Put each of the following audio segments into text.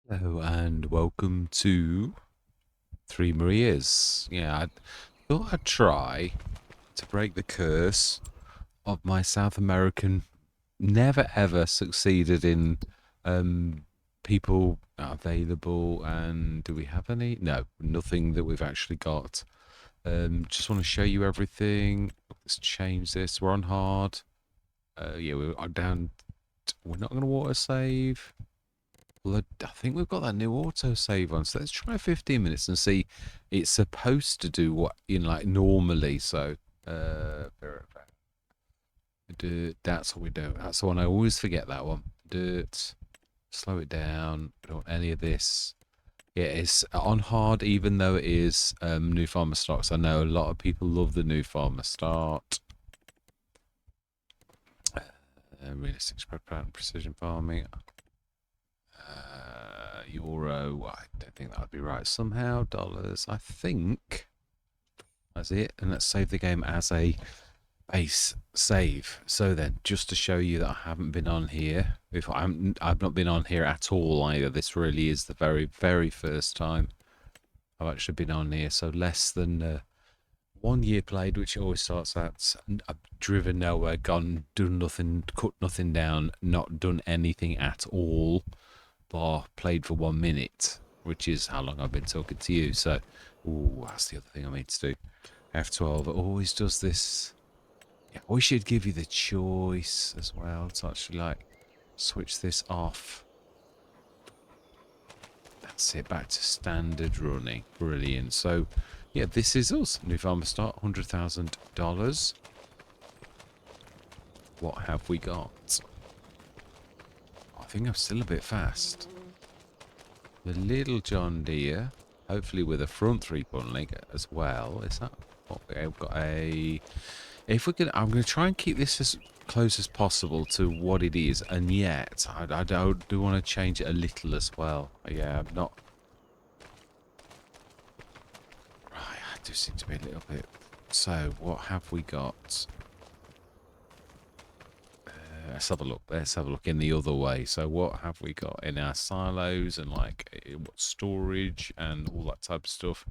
Hello and welcome to Three Marias. Yeah, I thought I'd try to break the curse of my South American. Never ever succeeded in people available. And do we have any? No, nothing that we've actually got. Just want to show you everything. Let's change this. We're on hard. Yeah, we're down. We're not going to water save. Well, I think we've got that new autosave on, so let's try 15 minutes and see. It's supposed to do what like normally. So, verify. That's what we do. That's the one I always forget. That one. Dirt. Slow it down. Don't want any of this. Yeah, it's on hard, even though it is new farmer stocks. I know a lot of people love the new farmer start. Realistic spread pattern, precision farming. Euro. I don't think that would be right. Somehow dollars. I think that's it. And let's save the game as a base save. So then, just to show you that I haven't been on here. If I've not been on here at all either. This really is the very, very first time I've actually been on here. So less than 1 year played, which always starts at. I've driven nowhere, gone, done nothing, cut nothing down, not done anything at all. Bar played for 1 minute, which is how long I've been talking to you. So, ooh, that's the other thing I need to do. F12 always does this. Yeah, we should give you the choice as well to actually like switch this off. That's it, back to standard running. Brilliant. So, yeah, this is us. New farmer start, $100,000. What have we got? I think I'm still a bit fast. The little John Deere, hopefully with a front three-point leg as well. Is that what we've got? If we can, I'm going to try and keep this as close as possible to what it is, and yet I do want to change it a little as well. Yeah, I'm not. Right, I do seem to be a little bit. So, what have we got? Let's have a look. Let's have a look in the other way. So what have we got in our silos and like what storage and all that type of stuff?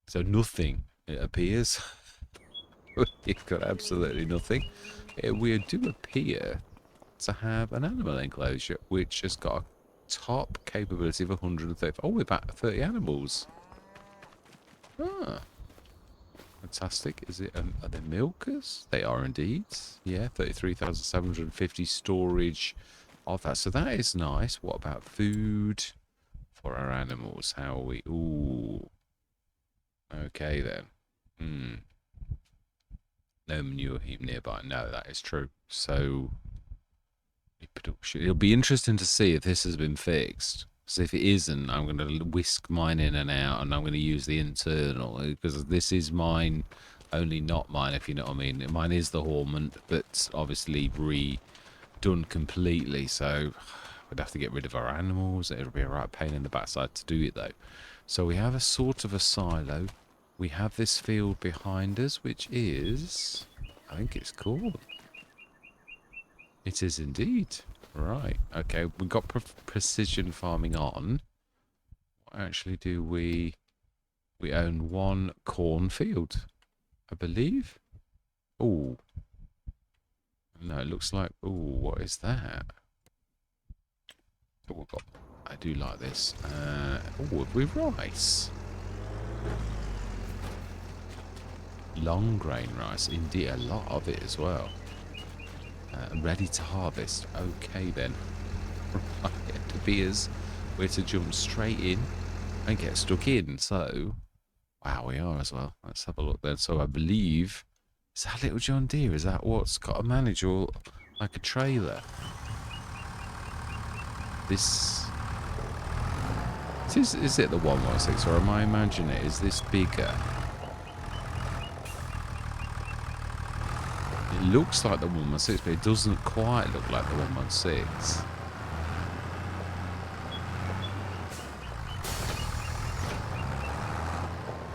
So nothing, it appears. We've got absolutely nothing. We do appear to have an animal enclosure which has got a top capability of 130. Oh, we're about 30 animals. Ah, fantastic. Is it? Are they milkers? They are indeed. Yeah, 33,750 storage of that. So that is nice. What about food for our animals? How are we? Ooh. Okay then. Hmm. No manure heap nearby. No, that is true. So it'll be interesting to see if this has been fixed. Because if it isn't, I'm going to whisk mine in and out, and I'm going to use the internal because this is mine, only not mine. If you know what I mean. Mine is the Hormont, but obviously redone completely. So we'd have to get rid of our animals. It'll be a right pain in the backside to do it though. So we have a sort of a silo. We have this field behind us, which is, I think it's called. It is indeed. Right. Okay, we've got precision farming on. What actually do we... We own one cornfield, I believe. Oh. No, it looks like... Oh, what is that? Oh, we've got... I do like this. Oh, have we rice? Long grain rice. Indeed, a lot of it as well. Ready to harvest. Okay then. Right, to beers, we're to jump straight in and get stuck in. So, wow, we are as well. Let's have a look then. So I believe, is that little John Deere? Is that what's got a manager like a trailer? This is it the 116 or am I imagining it? Is this bigger? It looks like the 116, but it doesn't quite look like the 116.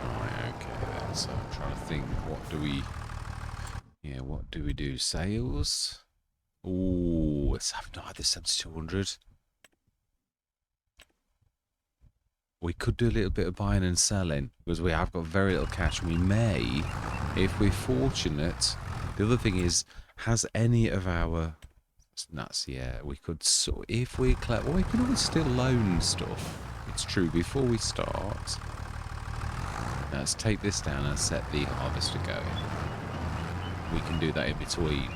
Right, okay then. So I'm trying to think, what do we... Yeah, what do we do? Sales? Oh, let's have not had this 7200. we could do a little bit of buying and selling because we have got very little cash. We may, if we're fortunate. The other thing is, has any of our nuts? Yeah, we could. So if we collect, well, we can always still loan stuff. It's true. Before we start, let's take this down and set the harvester going. We can do that in between.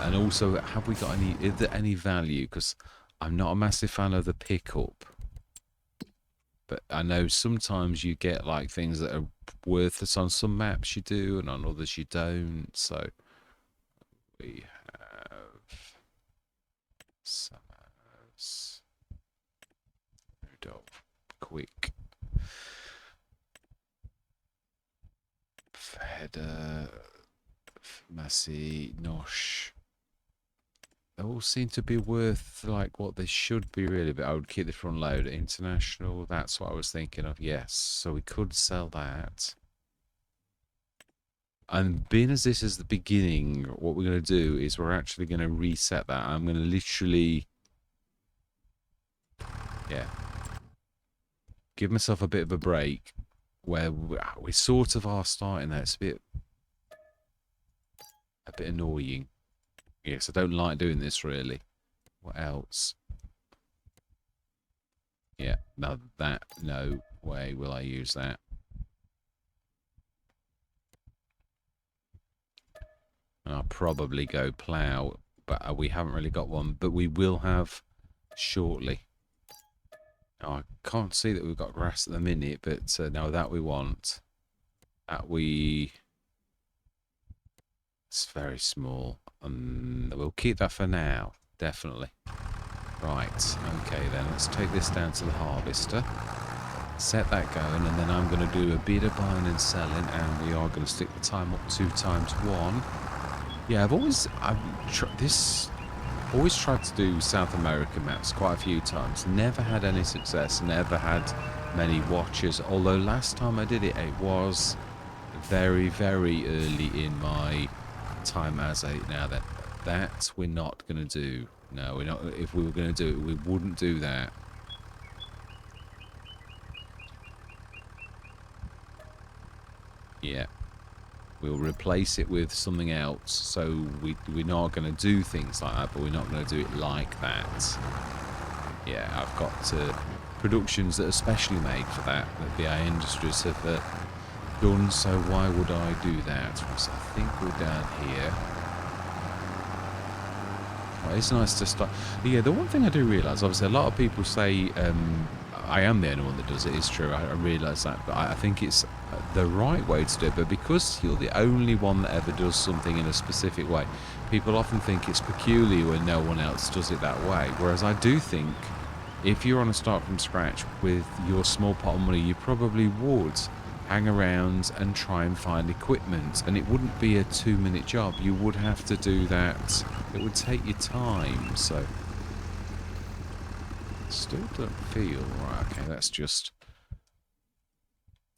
And also, have we got any? Is there any value? Because I'm not a massive fan of the pickup. But I know sometimes you get like things that are worthless on some maps you do, and on others you don't. So we have Summers, Rudolph, Quick, Header, Massey, Nosh. They all seem to be worth like what they should be really, but I would keep the front load. International, that's what I was thinking of. Yes, so we could sell that. And being as this is the beginning, what we're going to do is we're actually going to reset that. I'm going to literally, yeah, give myself a bit of a break where we sort of are starting there. It's a bit annoying. Yes, I don't like doing this really. What else? Yeah, no, no way will I use that. And I'll probably go plough, but we haven't really got one. But we will have shortly. Now, I can't see that we've got grass at the minute, but now that we want. It's very small. We'll keep that for now, definitely. Right, okay then, let's take this down to the harvester. Set that going, and then I'm going to do a bit of buying and selling, and we are going to stick the time up 2 times 1. Yeah, I've always tried to do South American maps quite a few times. Never had any success, never had many watchers, although last time I did it, it was very, very early in my time as a... Now that we're not going to do. No, we're not. If we were going to do it, we wouldn't do that. Yeah. We'll replace it with something else. So we're not going to do things like that, but we're not going to do it like that. Yeah, I've got productions that are specially made for that the AI Industries have done, so why would I do that? So I think we're down here. Well, it's nice to start. Yeah, the one thing I do realise, obviously a lot of people say I am the only one that does it. It's true, I realise that, but I think it's the right way to do it. But because you're the only one that ever does something in a specific way, people often think it's peculiar when no one else does it that way. Whereas I do think if you're on a start from scratch with your small pot of money, you probably would hang around and try and find equipment, and it wouldn't be a 2-minute job. You would have to do that. It would take you time. So still don't feel right. Okay, that's just,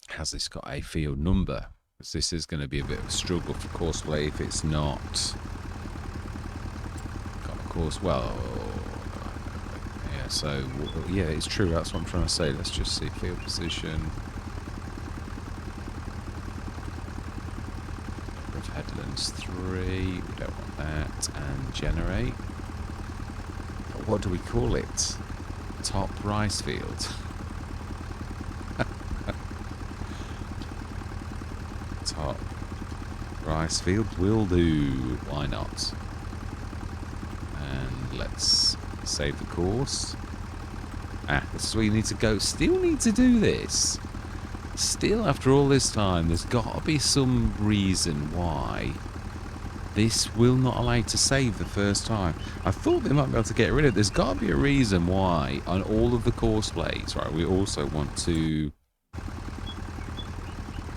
has this got a field number? Because this is going to be a bit of a struggle for Courseway if it's not got a course. Well, yeah, so yeah, it's true. That's what I'm trying to say. Let's just see field position. Headlands 3, we don't want that, and generate. What do we call it? Top rice field. Top rice field will do. Why not? And let's save the course. This is where you need to go. Still need to do this. Still, after all this time, there's got to be some reason why this will not allow you to save the first time. I thought they might be able to get rid of it. There's got to be a reason why on all of the course plays, right? We also want to...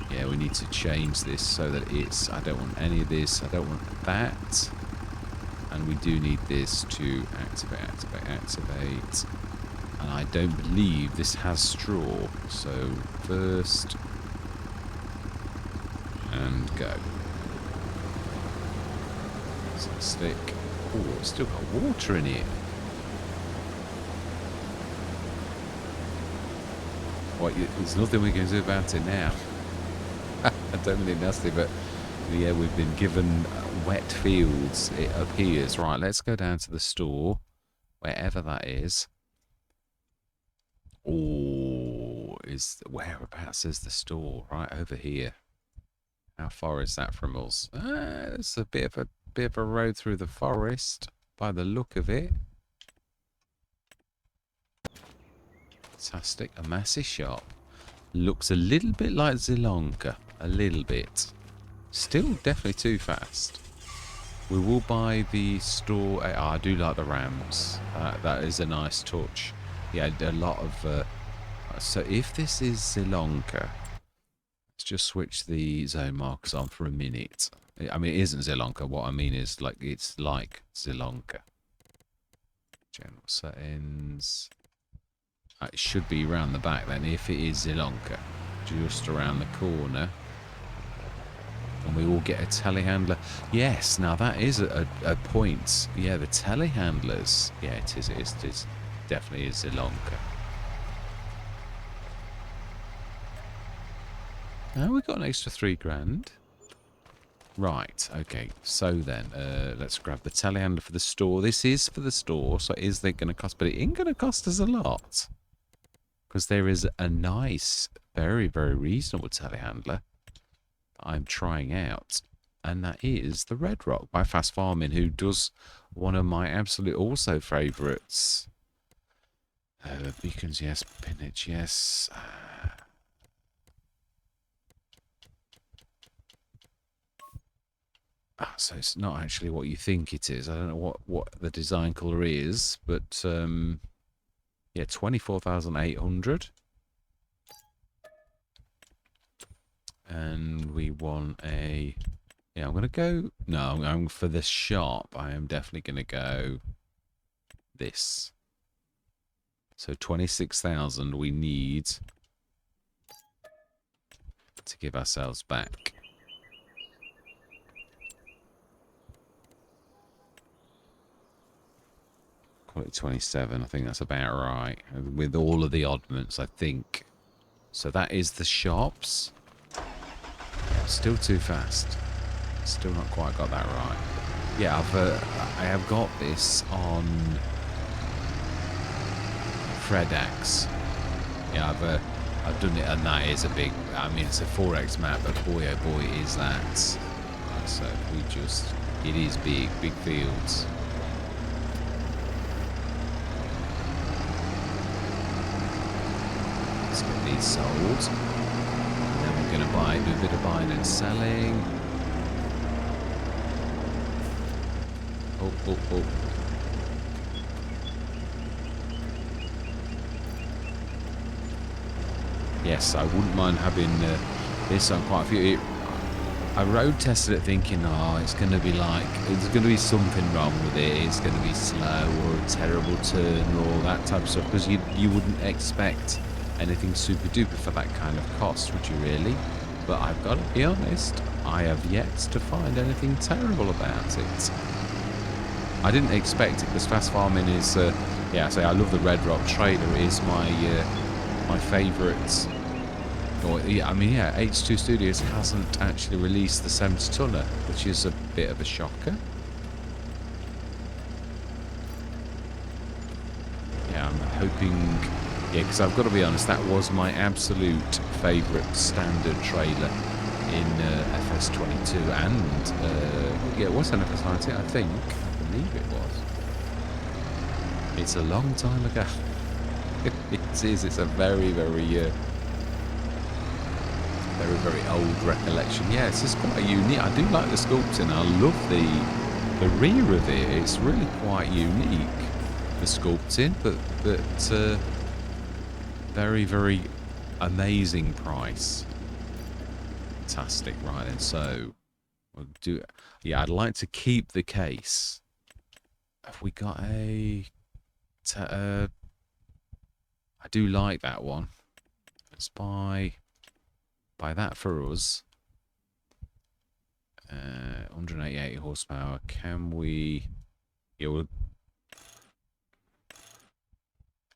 Yeah, we need to change this so that it's... I don't want any of this. I don't want that. And we do need this to activate. And I don't believe this has straw. So first and go. So stick. Oh, it's still got water in here. What? There's nothing we can do about it now. I don't mean it nasty, but yeah, we've been given wet fields, it appears. Right, let's go down to the store, wherever that is. Oh, whereabouts is the store? Right over here. How far is that from us? It's a bit of a road through the forest, by the look of it. Fantastic, a massive shop. Looks a little bit like Zelonka, a little bit. Still definitely too fast. We will buy the store. I do like the Rams. That is a nice touch. Yeah, a lot of. So if this is Zelonka, let's just switch the zone markers on for a minute. I mean, it isn't Zelonka. What I mean is, like, it's like Zelonka. General settings. It should be around the back then. If it is Zelonka, just around the corner. And we will get a telehandler. Yes, now that is a point. Yeah, the telehandlers. Yeah, it is. It is definitely is Zelonka. Now we've got an extra £3,000. Right, okay. So then, let's grab the telehandler for the store. This is for the store, so is they going to cost? But it ain't going to cost us a lot. Because there is a nice, very, very reasonable telehandler I'm trying out, and that is the Red Rock by Fast Farming, who does one of my absolute also favourites. Beacons, yes. Spinach, yes. So it's not actually what you think it is. I don't know what the design colour is, but yeah, 24,800. And we want a... Yeah, I'm going to go... No, I'm going for the shop. I am definitely going to go this. So 26,000 we need to give ourselves back. Call it 27. I think that's about right. With all of the oddments, I think. So that is the shops. Still too fast. Still not quite got that right. Yeah, I have got this on Fredax. Yeah, I've done it, and that is a big. I mean, it's a 4x map, but boy, oh boy, is that. So we just, it is big fields. Let's get these sold. We're going to do a bit of buying and selling. Oh. Yes, I wouldn't mind having this on quite a few. I road tested it thinking, oh, it's going to be like, there's going to be something wrong with it. It's going to be slow or a terrible turn or all that type of stuff. Because you wouldn't expect anything super duper for that kind of cost, would you really? But I've got to be honest, I have yet to find anything terrible about it. I didn't expect it because Fast Farming is, yeah, I love the Red Rock Trader. It is my favourite. Or, yeah, I mean, yeah, H2 Studios hasn't actually released the 70-tonner, which is a bit of a shocker. Yeah, I'm hoping... Yeah, because I've got to be honest, that was my absolute favourite standard trailer in FS22 and... yeah, it was an FS19, I think. I believe it was. It's a long time ago. It is. It's a very, very... very old recollection. Yeah, it's just quite unique. I do like the sculpting. I love the rear of it. It's really quite unique, the sculpting, but very, very amazing price. Fantastic, right then. So we'll do. Yeah, I'd like to keep the case. Have we got a? I do like that one. Let's buy that for us. 188 horsepower. Can we...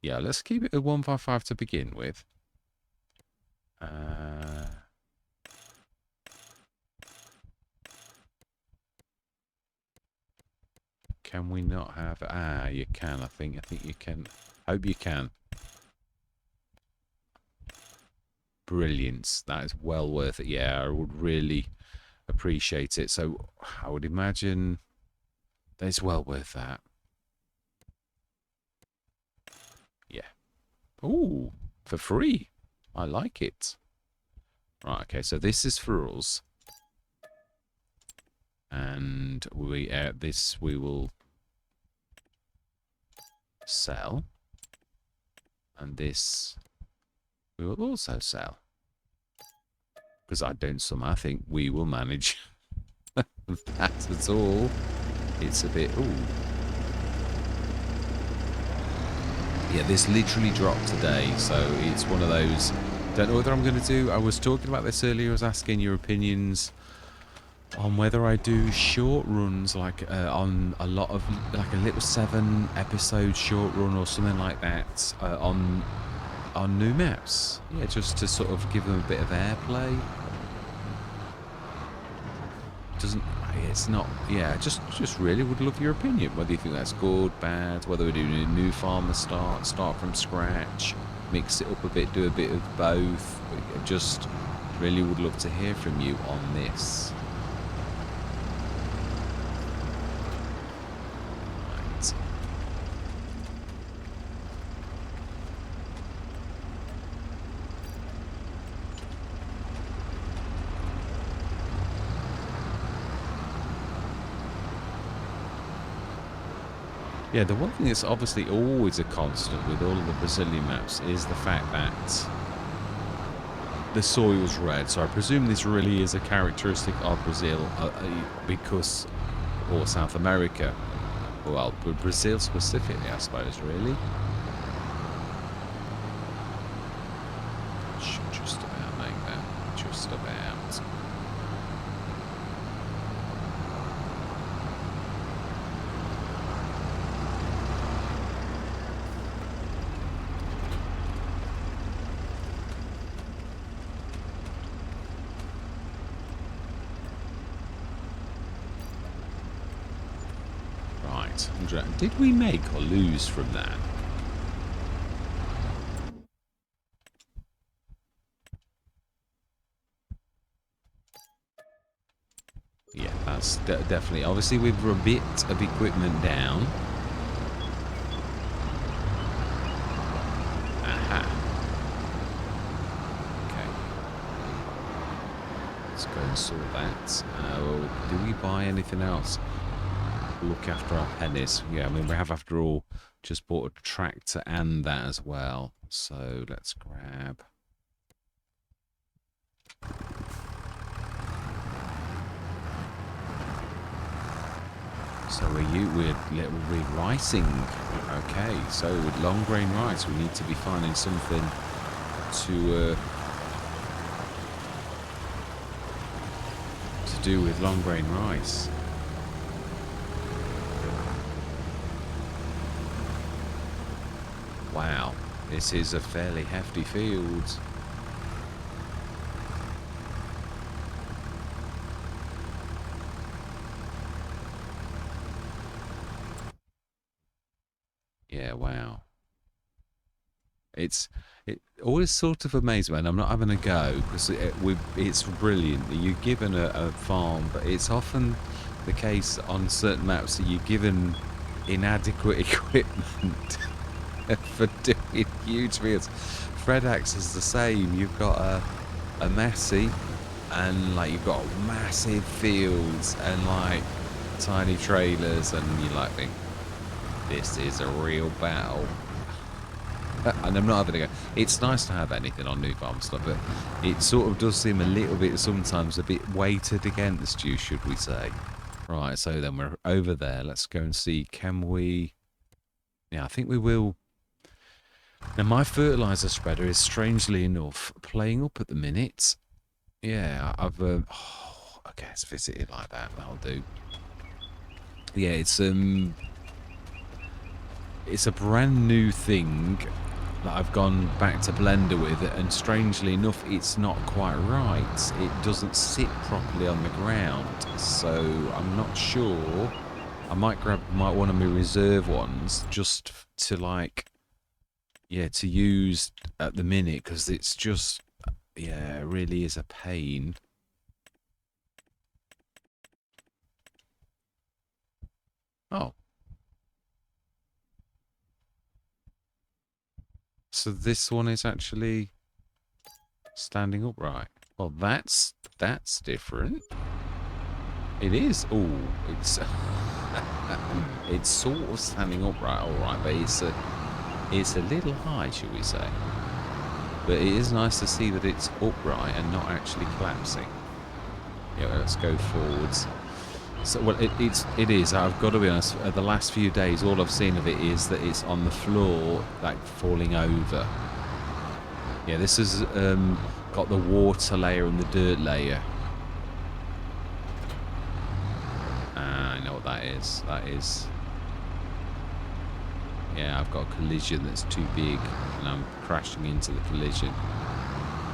Yeah, let's keep it at 155 to begin with. Uh, can we not have... Ah, you can, I think. I think you can. Hope you can. Brilliant. That is well worth it. Yeah, I would really appreciate it. So I would imagine that it's well worth that. Yeah. Ooh, for free. I like it. Right, okay, so this is for us. And this we will sell. And this we will also sell. Because I don't somehow think we will manage that at all. It's a bit... Ooh. Yeah, this literally dropped today, so it's one of those... Don't know whether I'm going to do... I was talking about this earlier. I was asking your opinions on whether I do short runs, like on a lot of... Like a little 7-episode short run or something like that on new maps. Yeah, just to sort of give them a bit of airplay. Doesn't... It's not... Yeah, just really would love your opinion. Whether you think that's good, bad, whether we're doing a new farmer start from scratch, mix it up a bit, do a bit of both. Just really would love to hear from you on this. Right. Yeah, the one thing that's obviously always a constant with all of the Brazilian maps is the fact that the soil's red. So I presume this really is a characteristic of Brazil because, or South America. Well, Brazil specifically, I suppose, really. Should just about make that. Just about. Did we make or lose from that? Yeah, that's definitely... Obviously, we've a bit of equipment down. Aha. Okay. Let's go and sort that. Do we buy anything else? Look after our pennies. Yeah, I mean, we have, after all, just bought a tractor and that as well. So let's grab... So we're rising. Okay, so with long grain rice, we need to be finding something to do with long grain rice. Wow, this is a fairly hefty field. Yeah, wow. It always sort of amazes me, and I'm not having a go, because it's brilliant that you're given a farm, but it's often the case on certain maps that you're given inadequate equipment for doing huge fields. Fredax is the same. You've got a Massey, and like you've got massive fields and like tiny trailers, and you like think this is a real battle. And I'm not having a go. It's nice to have anything on New Farm stuff, but it sort of does seem a little bit, sometimes a bit weighted against you, should we say. Right, so then we're over there. Let's go and see, can we... Yeah, I think we will. Now, my fertiliser spreader is, strangely enough, playing up at the minute. Yeah, I've... okay, let's visit it like that. That'll do. Yeah, it's a brand new thing. that I've gone back to Blender with it, and strangely enough, it's not quite right. It doesn't sit properly on the ground, so I'm not sure. I might grab one of my reserve ones just to to use at the minute, because it's just, yeah, it really is a pain. Oh. So this one is actually standing upright. Well, that's different. It is. Oh, it's it's sort of standing upright, all right, but it's a little high, shall we say? But it is nice to see that it's upright and not actually collapsing. Yeah, well, let's go forwards. So, well, it is. I've got to be honest. The last few days, all I've seen of it is that it's on the floor, like falling over. Yeah, this has got the water layer and the dirt layer. I know what that is. That is... Yeah, I've got a collision that's too big, and I'm crashing into the collision.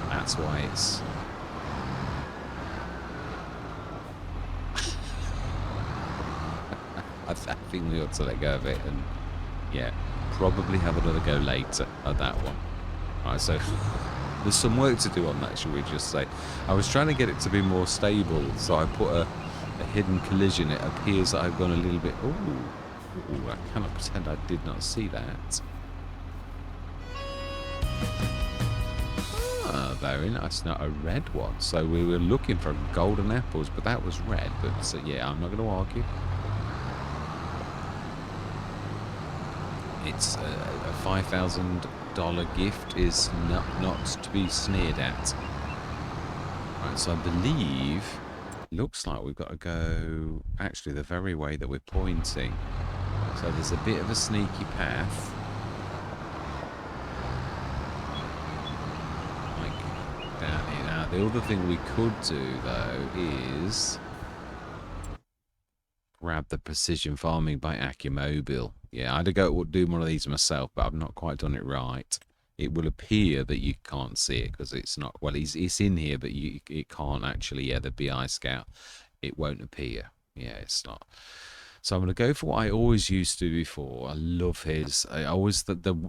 That's why it's... I think we ought to let go of it, and yeah, probably have another go later at that one. Right, so there's some work to do on that, shall we just say. I was trying to get it to be more stable, so I put a hidden collision. It appears that I've gone a little bit... Ooh, I cannot pretend I did not see that. Ah, very nice. Now, a red one. So we were looking for golden apples, but that was red. But so, yeah, I'm not going to argue. It's a $5,000 gift is not to be sneered at. Right, so I believe... Looks like we've got to go actually the very way that we're pointing. So there's a bit of a sneaky path. Like down here. Now, the other thing we could do, though, is grab the precision farming by Acumobile. Yeah, I'd go do one of these myself, but I've not quite done it right. It will appear that you can't see it because it's not... Well, it's in here, but it can't actually... Yeah, the BI Scout, it won't appear. Yeah, it's not... So I'm going to go for what I always used to before. I love his. I always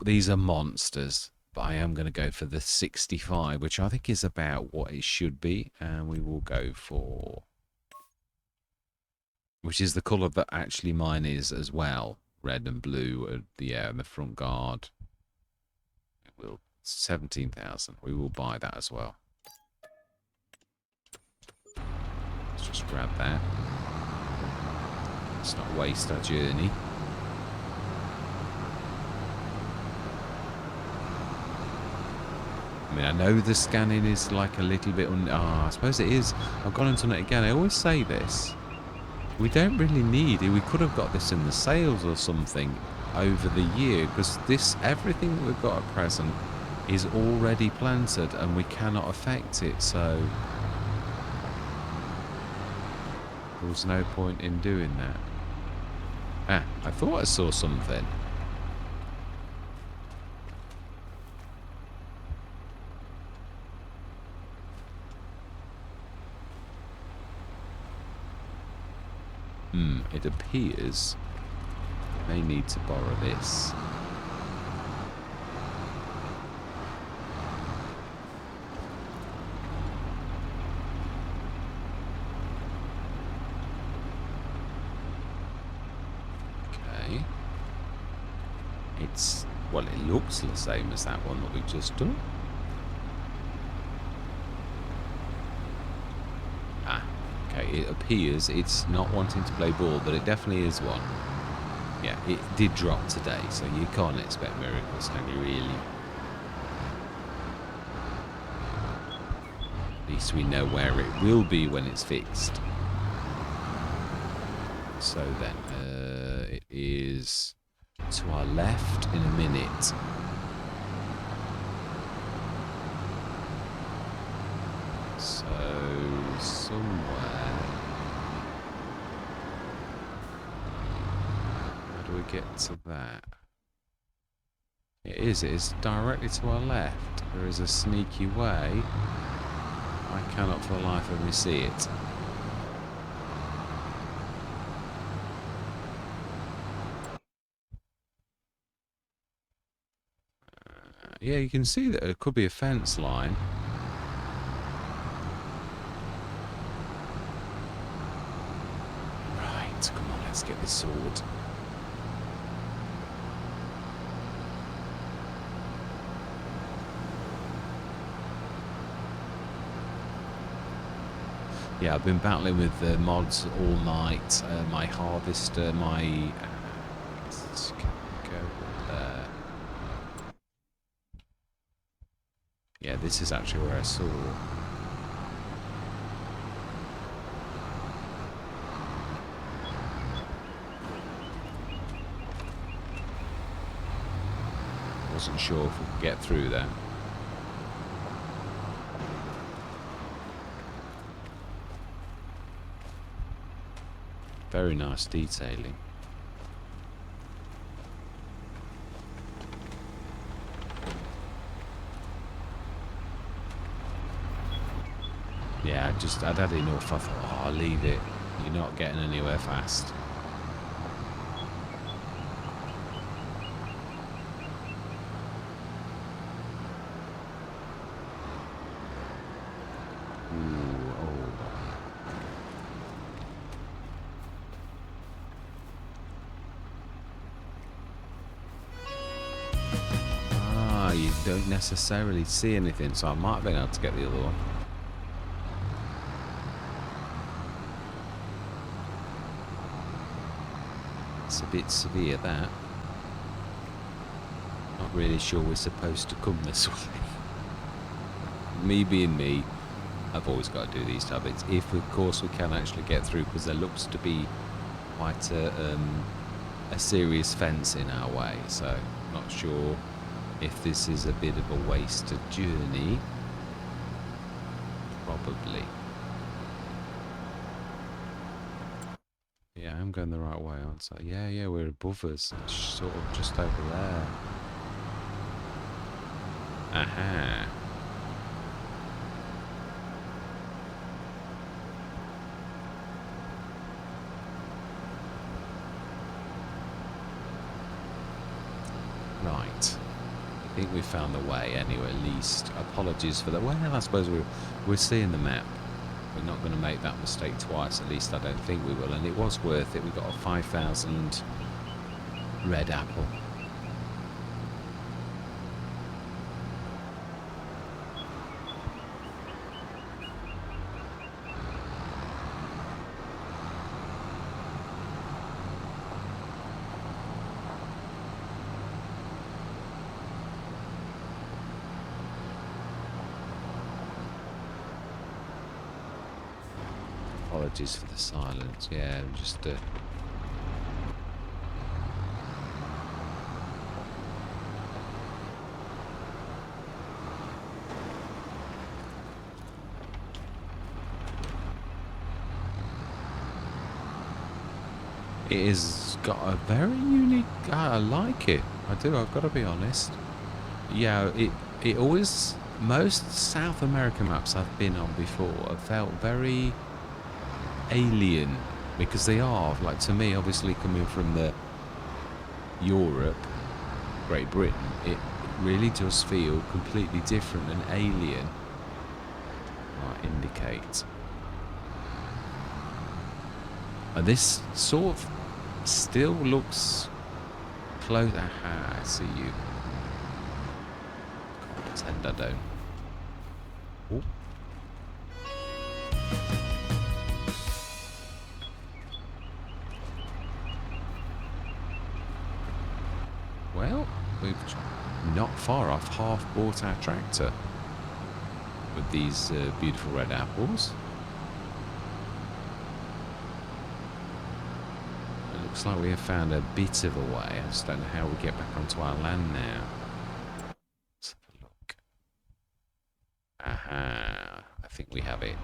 these are monsters, but I am going to go for the 65, which I think is about what it should be, and we will go for, which is the colour that actually mine is as well, red and blue. And the front guard. We'll 17,000. We will buy that as well. Let's just grab that. Let's not waste our journey. I mean, I know the scanning is like a little bit... I suppose it is. I've gone into it again. I always say this. We don't really need it. We could have got this in the sales or something over the year, because everything that we've got at present is already planted and we cannot affect it, so there was no point in doing that. I thought I saw something. It appears I may need to borrow this. Okay. Well, it looks the same as that one that we just done. Okay, it appears it's not wanting to play ball, but it definitely is one. Yeah, it did drop today, so you can't expect miracles, can you really? At least we know where it will be when it's fixed. So then, it is to our left in a minute. So, somewhere... How do we get to that? It is. It is directly to our left. There is a sneaky way. I cannot for the life of me see it. Yeah, you can see that it could be a fence line. Right, come on, let's get this sorted. Yeah, I've been battling with the mods all night. My harvester, my... let's go there. Yeah, this is actually where I saw. Wasn't sure if we could get through there. Very nice detailing. Yeah, I'd had enough. I thought, oh, I'll leave it. You're not getting anywhere fast. You don't necessarily see anything, so I might have been able to get the other one. It's a bit severe, that. Not really sure we're supposed to come this way. Me being me, I've always got to do these type of bits. If, of course, we can actually get through, because there looks to be quite a serious fence in our way, so not sure if this is a bit of a wasted journey. Probably. Yeah, I'm going the right way, aren't I? Yeah, we're above us. It's sort of just over there. Aha. Right. I think we found the way anyway, at least. Apologies for that. Well, I suppose we're seeing the map. We're not going to make that mistake twice, at least I don't think we will. And it was worth it. We got a 5,000 red apple. Apologies for the silence. Yeah, just it has got a very unique. I like it. I do. I've got to be honest. Yeah, it always. Most South American maps I've been on before have felt very alien, because they are, like, to me, obviously coming from the Europe, Great Britain, it really does feel completely different and alien. Might indicate. And this sort of still looks close. Aha, I see you. Can't pretend I don't. Ooh. Well, we've not far off half bought our tractor with these beautiful red apples. It looks like we have found a bit of a way. I just don't know how we get back onto our land now. Let's have a look. Aha, I think we have it.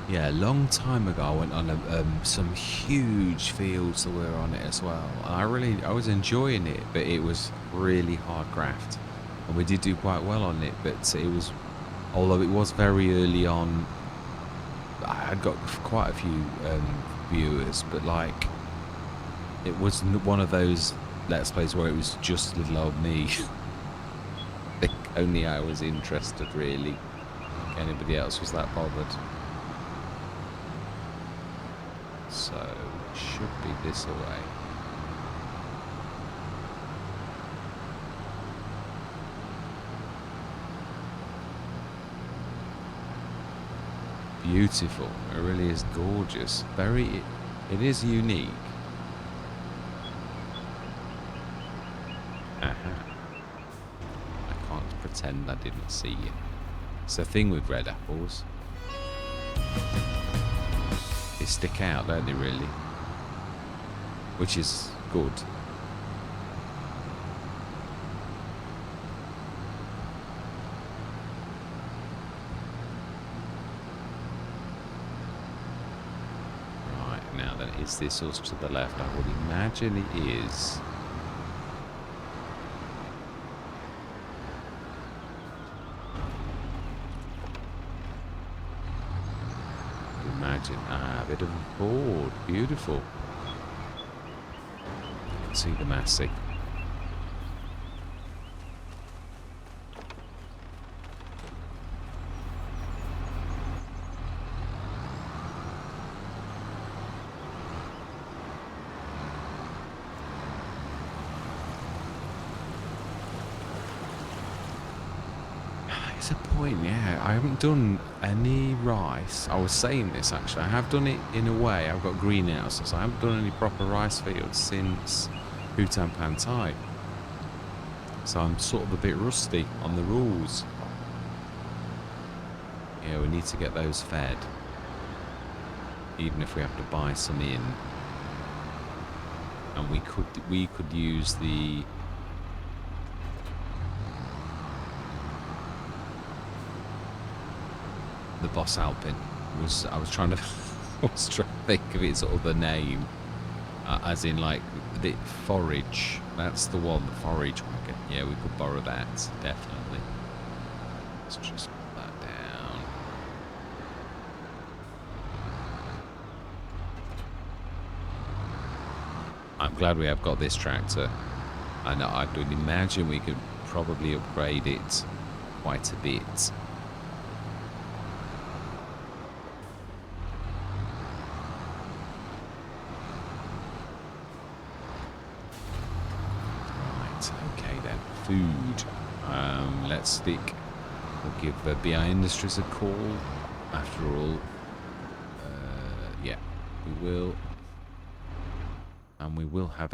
Yeah, a long time ago I went on some huge fields that were on it as well. I was enjoying it, but it was really hard graft. And we did do quite well on it, but it was, although it was very early on, I had got quite a few viewers, but like, it wasn't one of those Let's Plays where it was just little old me. I think only I was interested, really. Anybody else was that bothered. So, it should be this away. Beautiful. It really is gorgeous. It is unique. I can't pretend I didn't see you. It's the thing with red apples. They stick out, don't they, really? Which is good. Right, now then, is this us to the left? I would imagine it is. Imagine, a bit of a board, beautiful. You can see the Massey. It's a point, yeah. I haven't done any rice. I was saying this actually. I have done it in a way. I've got greenhouses. I haven't done any proper rice fields since Bhutan Pantai. So I'm sort of a bit rusty on the rules. Yeah, we need to get those fed. Even if we have to buy some in. And we could use the Boss Alpin. I was trying to think of its other name, as in like the forage. That's the one, the forage wagon. Yeah, we could borrow that definitely. Let's just put that down. I'm glad we have got this tractor. I know I would imagine we could probably upgrade it quite a bit. Food. Let's stick. We'll give BI Industries a call. After all, yeah, we will. And we will have.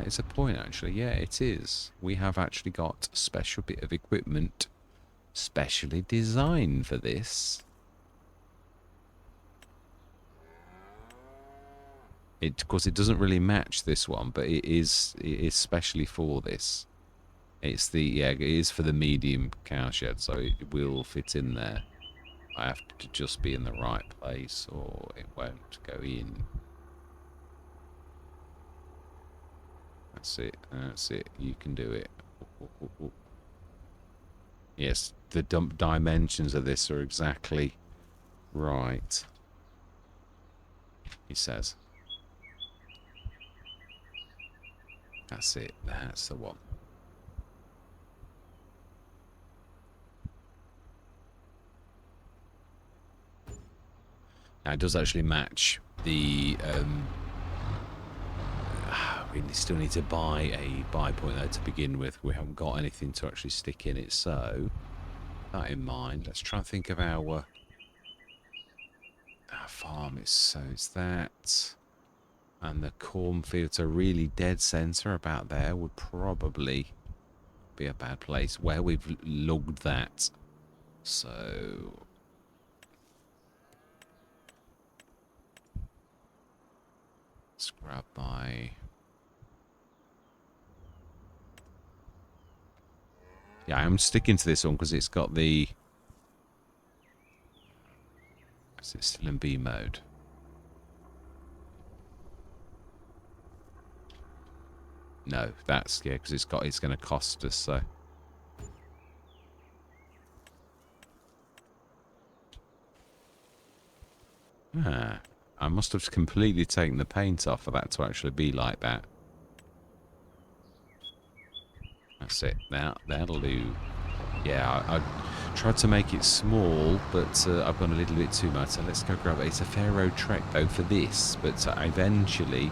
It's a point actually. Yeah, it is. We have actually got a special bit of equipment, specially designed for this. Of course, it doesn't really match this one, but it is specially for this. It is for the medium cowshed, so it will fit in there. I have to just be in the right place or it won't go in. That's it, you can do it. Yes, the dimensions of this are exactly right, he says. That's it, that's the one. Now, it does actually match the, we still need to buy a buy point though to begin with. We haven't got anything to actually stick in it, so that in mind, let's try and think of our farm. It's that, and the cornfields are really dead centre about there would probably be a bad place where we've logged that. So let's grab my... Yeah, I'm sticking to this one because it's got the Is it still in B mode? No, that's, yeah, because it's going to cost us, so. Ah, I must have completely taken the paint off for that to actually be like that. That's it. Now that'll do. Yeah, I tried to make it small, but I've gone a little bit too much. So let's go grab it. It's a fair road trek though for this, but eventually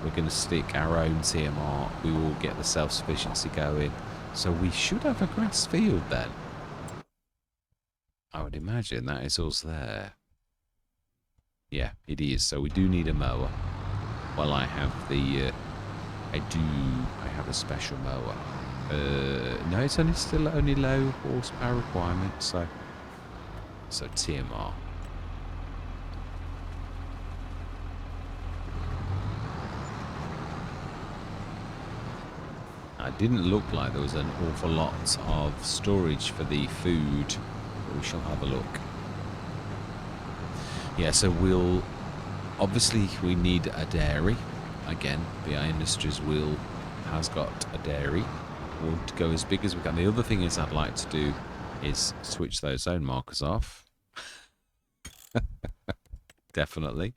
we're going to stick our own TMR. We will get the self-sufficiency going, so we should have a grass field then. I would imagine that is us there. Yeah, it is. So we do need a mower. Well, I have the. I have a special mower. No, it's only low horsepower requirement, so TMR. It didn't look like there was an awful lot of storage for the food, but we shall have a look. Yeah, so obviously we need a dairy. Again, BI Industries has got a dairy. We'll go as big as we can. The other thing is I'd like to do is switch those zone markers off. Definitely.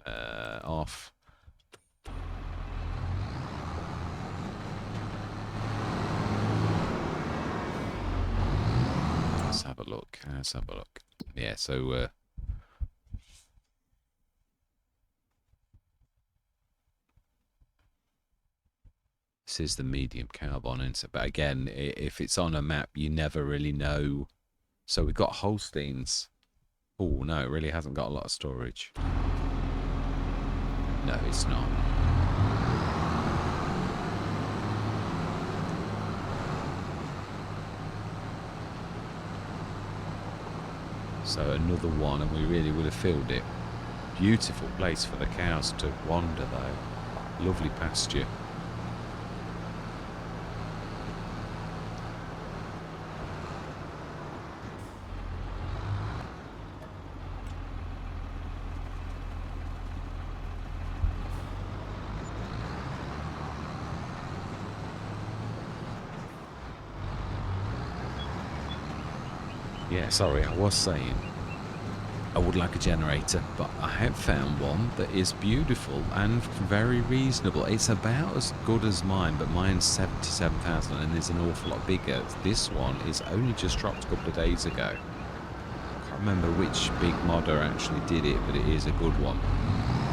Off. Let's have a look. Yeah, so this is the medium carbon insert, but again, if it's on a map, you never really know. So we've got Holsteins. Oh, no, it really hasn't got a lot of storage. No, it's not. So another one, and we really would have filled it. Beautiful place for the cows to wander, though. Lovely pasture. Yeah, sorry, I was saying I would like a generator, but I have found one that is beautiful and very reasonable. It's about as good as mine, but mine's 77,000 and is an awful lot bigger. This one is only just dropped a couple of days ago. I can't remember which big modder actually did it, but it is a good one.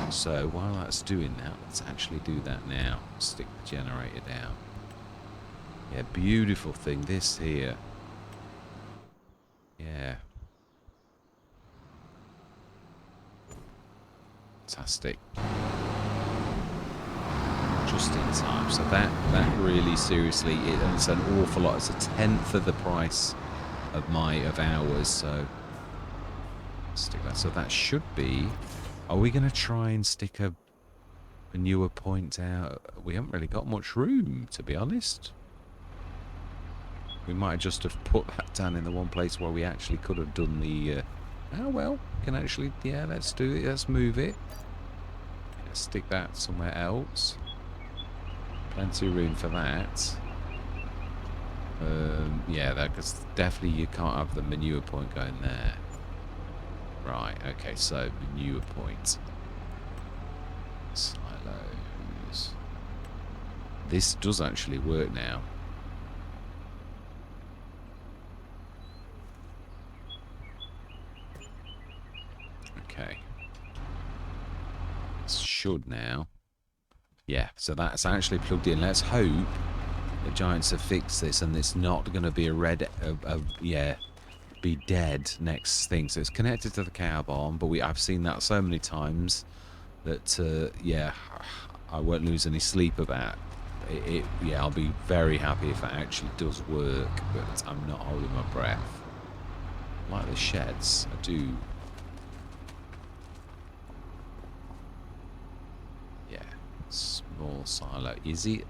So while that's doing that, let's actually do that now. Stick the generator down. Yeah, beautiful thing, this here. Yeah. Fantastic. Just in time. So that really seriously, it's an awful lot. It's a tenth of the price of ours. So stick that. So that should be. Are we going to try and stick a newer point out? We haven't really got much room, to be honest. We might just have put that down in the one place where we actually could have done the... oh, well, can actually... Yeah, let's do it. Let's move it. Let's stick that somewhere else. Plenty of room for that. Yeah, because definitely you can't have the manure point going there. Right, okay, so manure point. Silos. This does actually work now. Okay. Should now. Yeah, so that's actually plugged in. Let's hope the Giants have fixed this and it's not going to be be dead next thing. So it's connected to the cow barn, but I've seen that so many times that, yeah, I won't lose any sleep about it. Yeah, I'll be very happy if it actually does work, but I'm not holding my breath. Like the sheds, I do. Small silo. Is it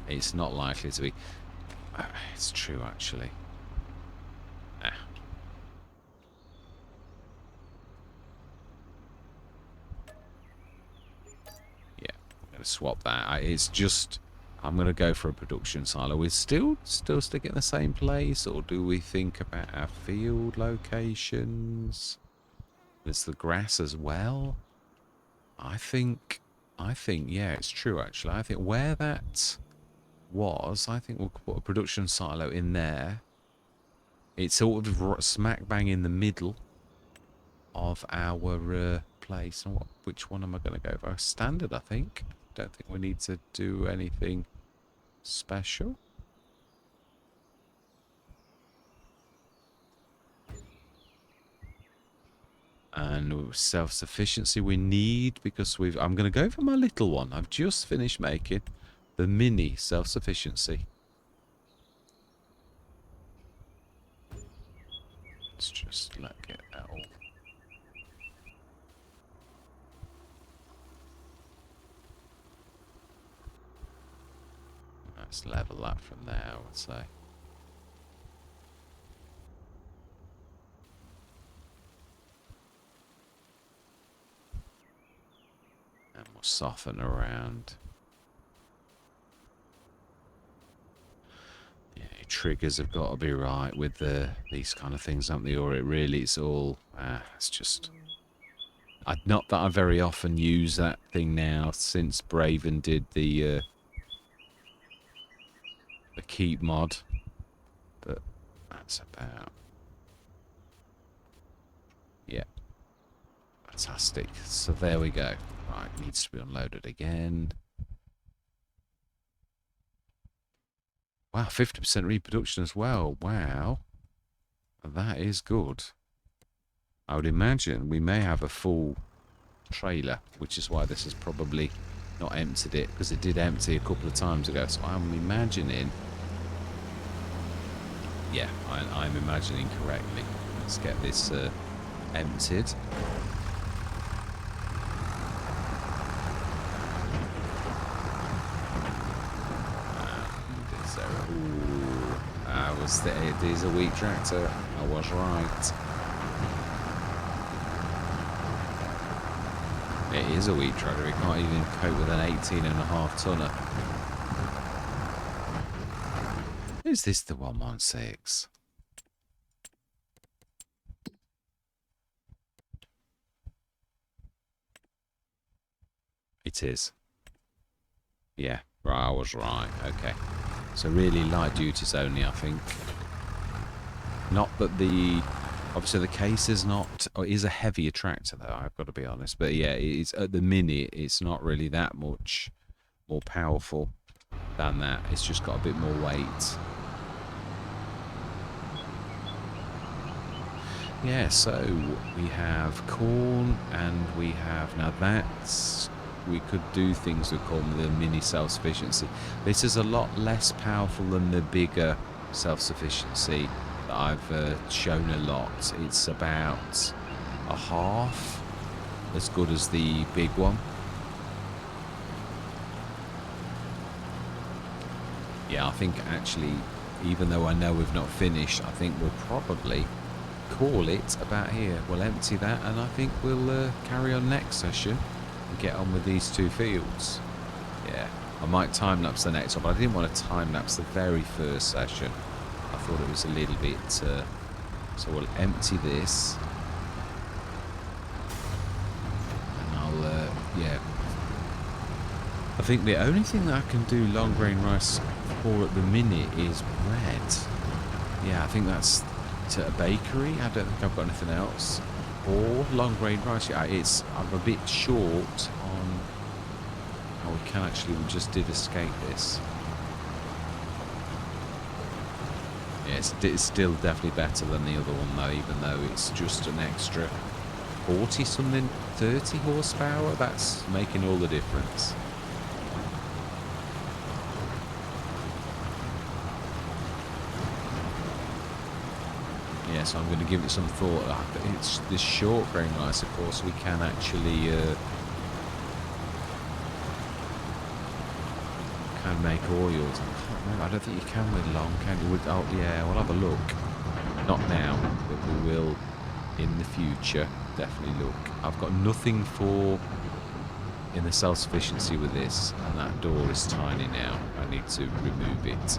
it's not likely to be. It's true actually. to swap that. It's just, I'm going to go for a production silo. We're still sticking in the same place, or do we think about our field locations? There's the grass as well. I think, yeah, it's true, actually. I think where that was, I think we'll put a production silo in there. It's sort of smack bang in the middle of our place. And which one am I going to go for? Standard, I think. Don't think we need to do anything special. And self-sufficiency we need, because I'm going to go for my little one. I've just finished making the mini self-sufficiency. Let's just get that all. Let's level that from there, I would say. And we'll soften around. Yeah, triggers have got to be right with these kind of things, haven't they? Or it really, it's all, it's just... not that I very often use that thing now, since Braven did the keep mod. But that's about... Yeah. Fantastic. So there we go. Right, needs to be unloaded again. Wow, 50% reproduction as well. Wow. That is good. I would imagine we may have a full trailer, which is why this has probably not emptied it, because it did empty a couple of times ago. So I'm imagining... Yeah, I'm imagining correctly. Let's get this emptied. It is a weak tractor. I was right. It is a weak tractor. It can't even cope with an 18.5 tonner. Is this the 116? It is. Yeah, right, I was right. Okay. So really light duties only, I think. Not that the... Obviously the case is not... Or is a heavier tractor, though, I've got to be honest. But yeah, it's at the minute, it's not really that much more powerful than that. It's just got a bit more weight. Yeah, so we have corn, and we have... Now that's... We could do things we call the mini self-sufficiency. This is a lot less powerful than the bigger self-sufficiency that I've shown a lot. It's about a half as good as the big one. Yeah, I think actually, even though I know we've not finished, I think we'll probably call it about here. We'll empty that, and I think we'll carry on next session. Get on with these two fields. Yeah, I might time-lapse the next one, but I didn't want to time-lapse the very first session. I thought it was a little bit... so we'll empty this. And I'll, yeah. I think the only thing that I can do long-grain rice for at the minute is bread. Yeah, I think that's to a bakery. I don't think I've got anything else. Or long grain rice. Yeah, I'm a bit short on... Oh, we can actually... We just did escape this. Yeah, it's still definitely better than the other one, though, even though it's just an extra 40-something, 30 horsepower. That's making all the difference. Yeah, so I'm going to give it some thought. It's this short grain rice, of course, we can actually can make oils. I can't remember. I don't think you can with long, can you? Oh, yeah, we'll have a look. Not now, but we will in the future. Definitely look. I've got nothing for in the self-sufficiency with this, and that door is tiny now. I need to remove it.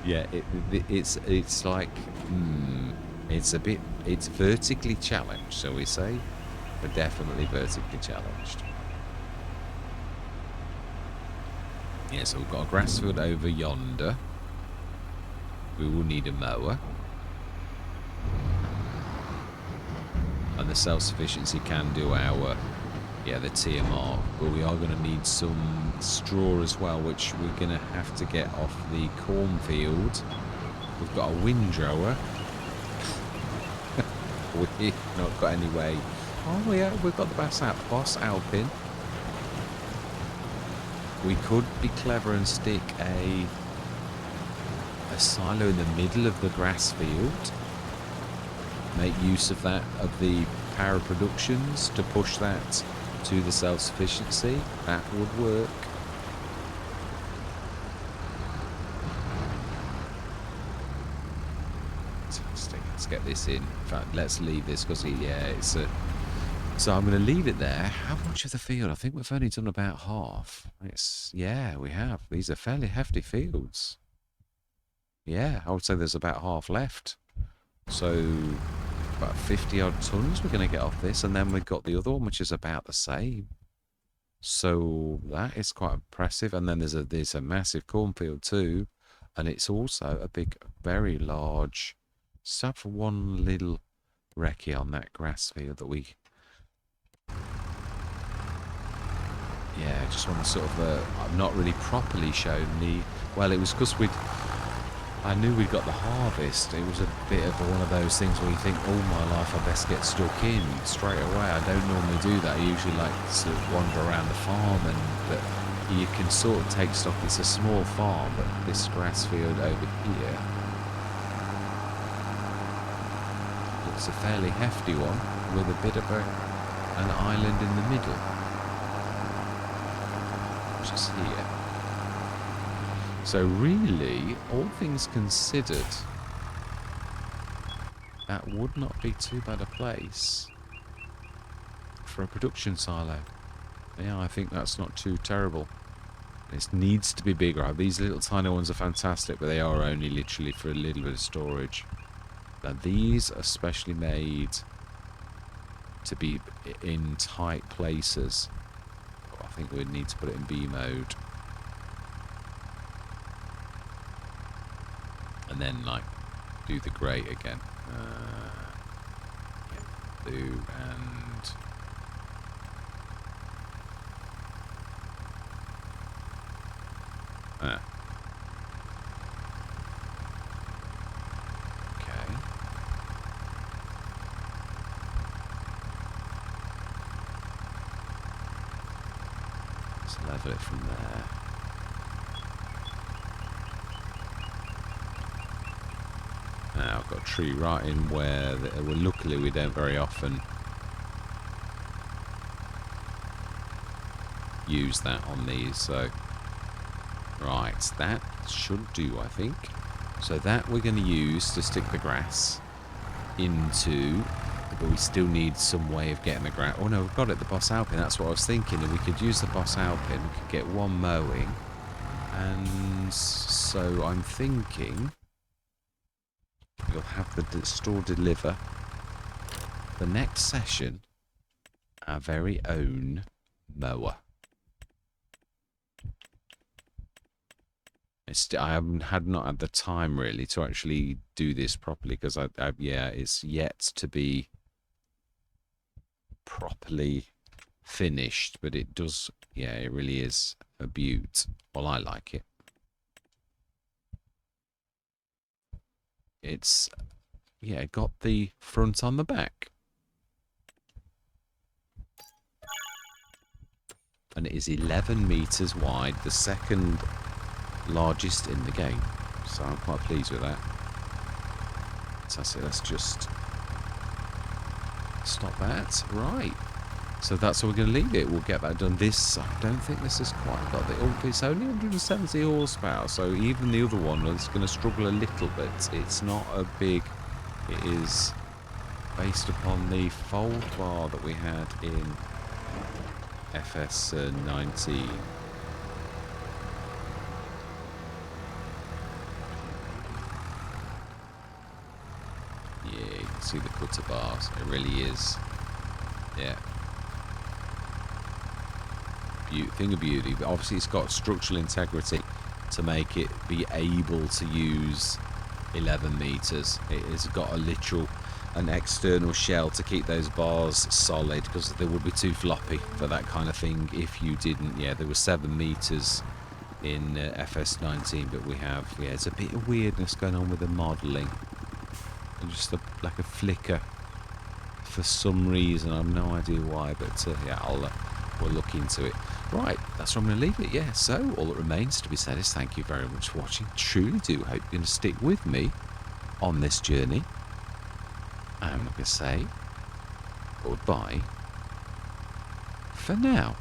Yeah, it's like it's vertically challenged, shall we say? But definitely vertically challenged. Yeah, so we've got a grass field over yonder. We will need a mower. And the self-sufficiency can do our, yeah, the tier mark. But we are going to need some straw as well, which we're going to have to get off the cornfield. We've got a windrower. We've not got any way. Oh, yeah, we've got the Boss Alpine. We could be clever and stick a silo in the middle of the grass field. Make use of that, of the power productions, to push that to the self-sufficiency. That would work. Fantastic. Let's get this in. In fact, let's leave this because, yeah, it's a... So I'm going to leave it there. How much of the field? I think we've only done about half. Yeah, we have. These are fairly hefty fields. Yeah, I would say there's about half left. So about 50 odd tons we're going to get off this, and then we've got the other one which is about the same. So that is quite impressive. And then there's a massive cornfield too, and it's also a big, very large. Except for one little recce on that grass field that we. Yeah, I just want to sort of. I've not really properly shown the. Well, it was because I knew we'd got the harvest. It was a bit of one of those things where you think, all my life I best get stuck in straight away. I don't normally do that. I usually like to wander around the farm, but you can sort of take stock. It's a small farm, but this grass field over here looks a fairly hefty one with a bit of an island in the middle, which is here. So really, all things considered, that would not be too bad a place for a production silo. Yeah, I think that's not too terrible. This needs to be bigger. These little tiny ones are fantastic, but they are only literally for a little bit of storage. Now these are specially made to be in tight places. I think we'd need to put it in B mode. And then, like, do the grate again. Do and... Okay. Let's level it from there. Now I've got a tree right in where, well, luckily we don't very often use that on these, so right, that should do, I think. So that we're going to use to stick the grass into, but we still need some way of getting the grass. Oh no, we've got it, the Boss Alpine. That's what I was thinking, that we could use the Boss Alpine, we could get one mowing, and so I'm thinking we'll have the store deliver the next session our very own mower. I had not had the time really to actually do this properly because yeah, it's yet to be properly finished, but it does, yeah, it really is a beaut. Well, I like it. It's, yeah, got the front on the back. And it is 11 meters wide, the second largest in the game. So I'm quite pleased with that. Fantastic. Let's just stop that. Right. So that's how we're going to leave it. We'll get that done. This, I don't think this has quite got the... It's only 170 horsepower, so even the other one is going to struggle a little bit. It's not a big... It is based upon the fold bar that we had in FS19. Yeah, you can see the cutter bars. It really is. Yeah. Thing of beauty. But obviously it's got structural integrity to make it be able to use 11 meters. It has got an external shell to keep those bars solid, because they would be too floppy for that kind of thing if you didn't. Yeah, there were 7 meters in FS19, but we have, yeah, it's a bit of weirdness going on with the modelling. Just like a flicker for some reason. I have no idea why, but yeah, we'll look into it. Right, that's where I'm going to leave it. Yeah, so all that remains to be said is thank you very much for watching. Truly do hope you're going to stick with me on this journey. I'm going to say goodbye for now.